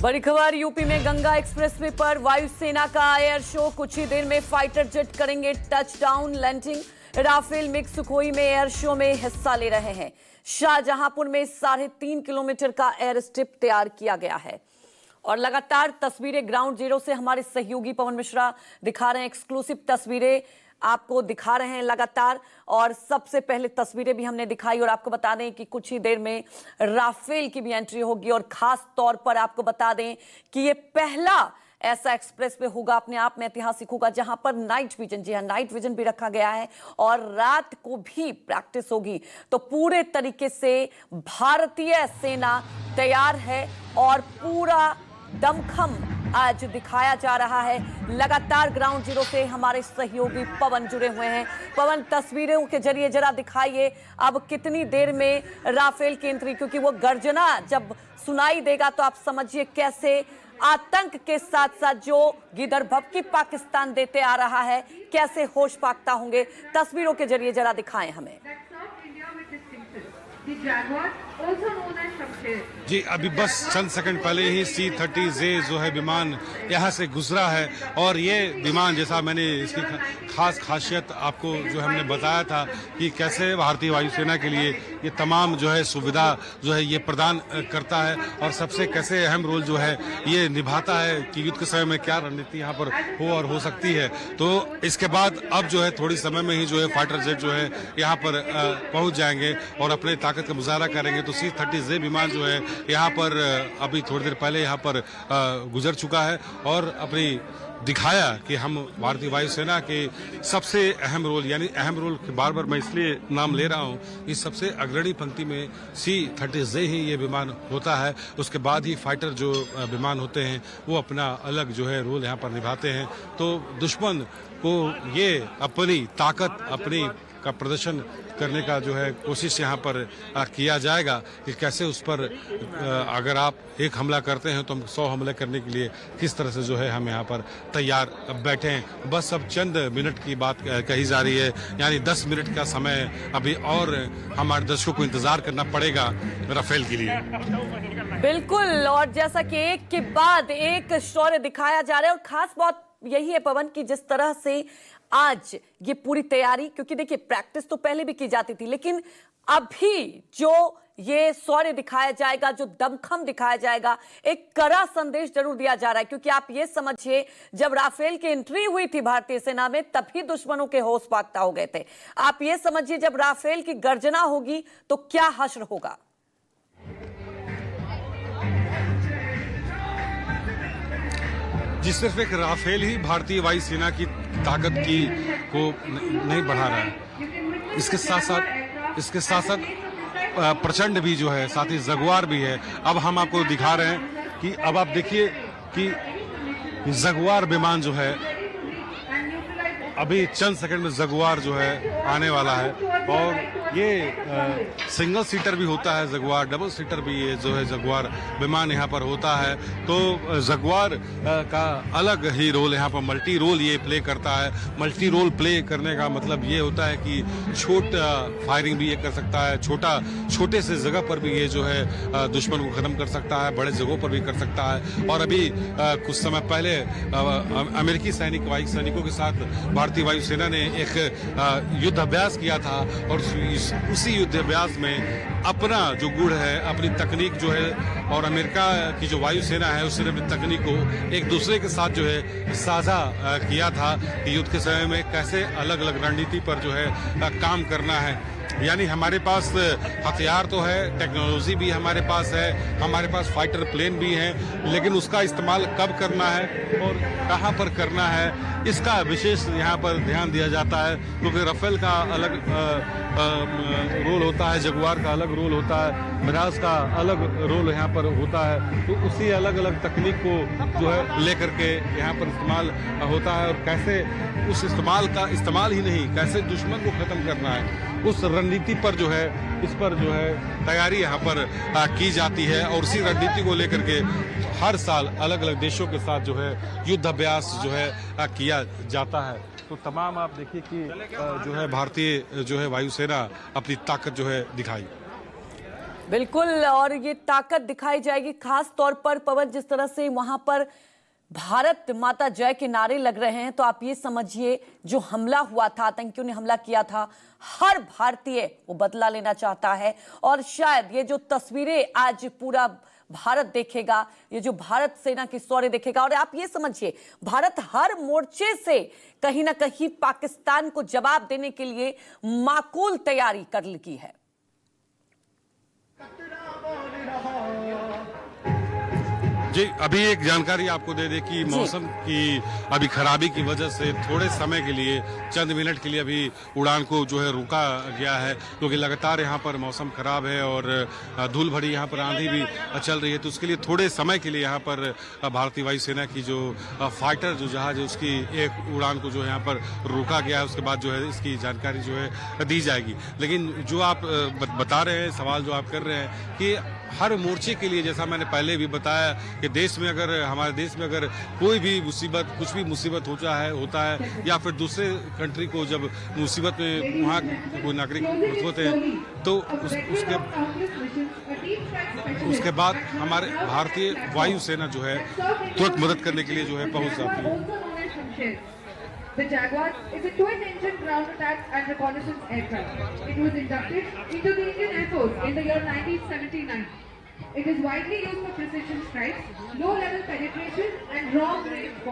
बड़ी खबर, यूपी में गंगा एक्सप्रेसवे पर वायुसेना का एयर शो। कुछ ही देर में फाइटर जेट करेंगे touchdown landing. Rafale MiGs Sukhoi में एयर शो में हिस्सा ले रहे हैं। शाहजहांपुर में 3.5 किलोमीटर का एयर स्ट्रिप तैयार किया गया है और लगातार तस्वीरें ग्राउंड जीरो से हमारे सहयोगी पवन मिश्रा दिखा रहे हैं। एक्सक्लूसिव तस्वीरें आपको दिखा रहे हैं लगातार, और सबसे पहले तस्वीरें भी हमने दिखाई। और आपको बता दें कि कुछ ही देर में राफेल की भी एंट्री होगी और खास तौर पर आपको बता दें कि ये पहला ऐसा एक्सप्रेस वे होगा, अपने आप में ऐतिहासिक होगा, जहां पर नाइट विजन, जी हां, नाइट विजन भी रखा गया है और रात को भी प्रैक्टिस होगी। तो पूरे तरीके से भारतीय सेना तैयार है और पूरा दमखम आज दिखाया जा रहा है। लगातार ग्राउंड जीरो से हमारे सहयोगी पवन जुड़े हुए हैं। पवन, तस्वीरों के जरिए जरा दिखाइए अब कितनी देर में राफेल की एंट्री, क्योंकि वो गर्जना जब सुनाई देगा तो आप समझिए कैसे आतंक के साथ साथ जो गिदर भपकी पाकिस्तान देते आ रहा है, कैसे होश पाकता होंगे। तस्वीरों के जरिए जरा दिखाएं हमें। जी, अभी बस चंद सेकंड पहले ही C-30J जो है विमान यहाँ से गुजरा है और ये विमान, जैसा मैंने इसकी खास खासियत आपको जो हमने बताया था कि कैसे भारतीय वायुसेना के लिए ये तमाम जो है सुविधा जो है ये प्रदान करता है और सबसे कैसे अहम रोल जो है ये निभाता है कि युद्ध के समय में क्या रणनीति यहाँ पर हो और हो सकती है। तो इसके बाद अब जो है थोड़ी समय में ही जो है फाइटर जेट जो है यहाँ पर पहुँच जाएंगे और अपने ताकत का मुजाहरा करेंगे। तो C-30J विमान जो है यहाँ पर अभी थोड़ी देर पहले यहाँ पर गुजर चुका है और अपनी दिखाया कि हम भारतीय वायुसेना के सबसे अहम रोल, यानी अहम रोल बार बार मैं इसलिए नाम ले रहा हूँ कि सबसे अग्रणी पंक्ति में C-30J ही ये विमान होता है। उसके बाद ही फाइटर जो विमान होते हैं वो अपना अलग जो है रोल यहाँ पर निभाते हैं। तो दुश्मन को ये अपनी ताकत, अपनी का प्रदर्शन करने का जो है कोशिश यहाँ पर किया जाएगा कि कैसे उस पर अगर आप एक हमला करते हैं तो हम 100 हमले करने के लिए किस तरह से जो है हम यहाँ पर तैयार बैठे हैं। बस अब चंद मिनट की बात कही जा रही है, यानी 10 मिनट का समय अभी और हमारे दर्शकों को इंतजार करना पड़ेगा राफेल के लिए। बिल्कुल, और जैसा कि एक के बाद एक शौर्य दिखाया जा रहा है और खास बात यही है पवन की जिस तरह से आज ये पूरी तैयारी, क्योंकि देखिए प्रैक्टिस तो पहले भी की जाती थी, लेकिन अभी जो ये शौर्य दिखाया जाएगा, जो दमखम दिखाया जाएगा, एक कड़ा संदेश जरूर दिया जा रहा है। क्योंकि आप ये समझिए, जब राफेल की एंट्री हुई थी भारतीय सेना में तभी दुश्मनों के होश पाकता हो गए थे। आप ये समझिए जब राफेल की गर्जना होगी तो क्या हश्र होगा। जी, सिर्फ एक राफेल ही भारतीय वायुसेना की ताकत की को नहीं बढ़ा रहा है, इसके साथ साथ प्रचंड भी जो है, साथ ही जगुआर भी है। अब हम आपको दिखा रहे हैं कि अब आप देखिए कि जगुआर विमान जो है अभी चंद सेकंड में जगुआर जो है आने वाला है और ये सिंगल सीटर भी होता है जगुआर, डबल सीटर भी ये जो है जगुआर विमान यहाँ पर होता है। तो जगुआर का अलग ही रोल यहाँ पर मल्टी रोल ये प्ले करता है। मल्टी रोल प्ले करने का मतलब ये होता है कि छोटा फायरिंग भी ये कर सकता है, छोटे से जगह पर भी ये जो है दुश्मन को खत्म कर सकता है, बड़े जगहों पर भी कर सकता है। और अभी कुछ समय पहले अमेरिकी सैनिकों के साथ भारतीय वायुसेना ने एक युद्ध अभ्यास किया था और उसी युद्ध अभ्यास में अपना जो गुण है, अपनी तकनीक जो है, और अमेरिका की जो वायुसेना है उसने अपनी तकनीक को एक दूसरे के साथ जो है साझा किया था कि युद्ध के समय में कैसे अलग अलग रणनीति पर जो है काम करना है। यानी हमारे पास हथियार तो है, टेक्नोलॉजी भी हमारे पास है, हमारे पास फाइटर प्लेन भी हैं, लेकिन उसका इस्तेमाल कब करना है और कहां पर करना है इसका विशेष यहां पर ध्यान दिया जाता है। क्योंकि राफेल का अलग रोल होता है, जगुआर का अलग रोल होता है, मिराज का अलग रोल यहाँ पर होता है। तो उसी अलग अलग तकनीक को जो है लेकर के यहाँ पर इस्तेमाल होता है और कैसे उस इस्तेमाल ही नहीं, कैसे दुश्मन को खत्म करना है, उस रणनीति पर जो है, इस पर जो है तैयारी यहाँ पर की जाती है। और उसी रणनीति को लेकर के हर साल अलग अलग देशों के साथ जो है युद्ध अभ्यास जो है किया जाता है। तो तमाम आप देखिए कि जो है भारतीय जो है वायुसेना अपनी ताकत जो है दिखाई। बिल्कुल, और ये ताकत दिखाई जाएगी खास तौर पर पवन, जिस तरह से वहां पर भारत माता जय के नारे लग रहे हैं, तो आप ये समझिए जो हमला हुआ था, आतंकियों ने हमला किया था, हर भारतीय वो बदला लेना चाहता है। और शायद ये जो तस्वीरें आज पूरा भारत देखेगा, ये जो भारत सेना की शौर्य देखेगा, और आप ये समझिए भारत हर मोर्चे से कहीं ना कहीं पाकिस्तान को जवाब देने के लिए माकूल तैयारी कर ली है। जी, अभी एक जानकारी आपको दे दें कि मौसम की अभी खराबी की वजह से थोड़े समय के लिए, चंद मिनट के लिए अभी उड़ान को जो है रोका गया है, क्योंकि लगातार यहाँ पर मौसम खराब है और धूल भरी यहाँ पर आंधी भी चल रही है। तो उसके लिए थोड़े समय के लिए यहाँ पर भारतीय वायुसेना की जो फाइटर जो जहाज है उसकी एक उड़ान को जो है यहाँ पर रोका गया है। उसके बाद जो है इसकी जानकारी जो है दी जाएगी। लेकिन जो आप बता रहे हैं, सवाल जो आप कर रहे हैं कि हर मोर्चे के लिए, जैसा मैंने पहले भी बताया कि देश में अगर, हमारे देश में अगर कोई भी मुसीबत, कुछ भी मुसीबत होता है या फिर दूसरे कंट्री को जब मुसीबत में वहाँ कोई नागरिक होते हैं, तो उसके बाद हमारे भारतीय वायुसेना जो है तुरंत मदद करने के लिए जो है पहुंच जाती है। The Jaguar is a twin-engine ground attack and reconnaissance aircraft. It was inducted into the Indian Air Force in the year 1979. It is widely used for precision strikes, low-level penetration, and long-range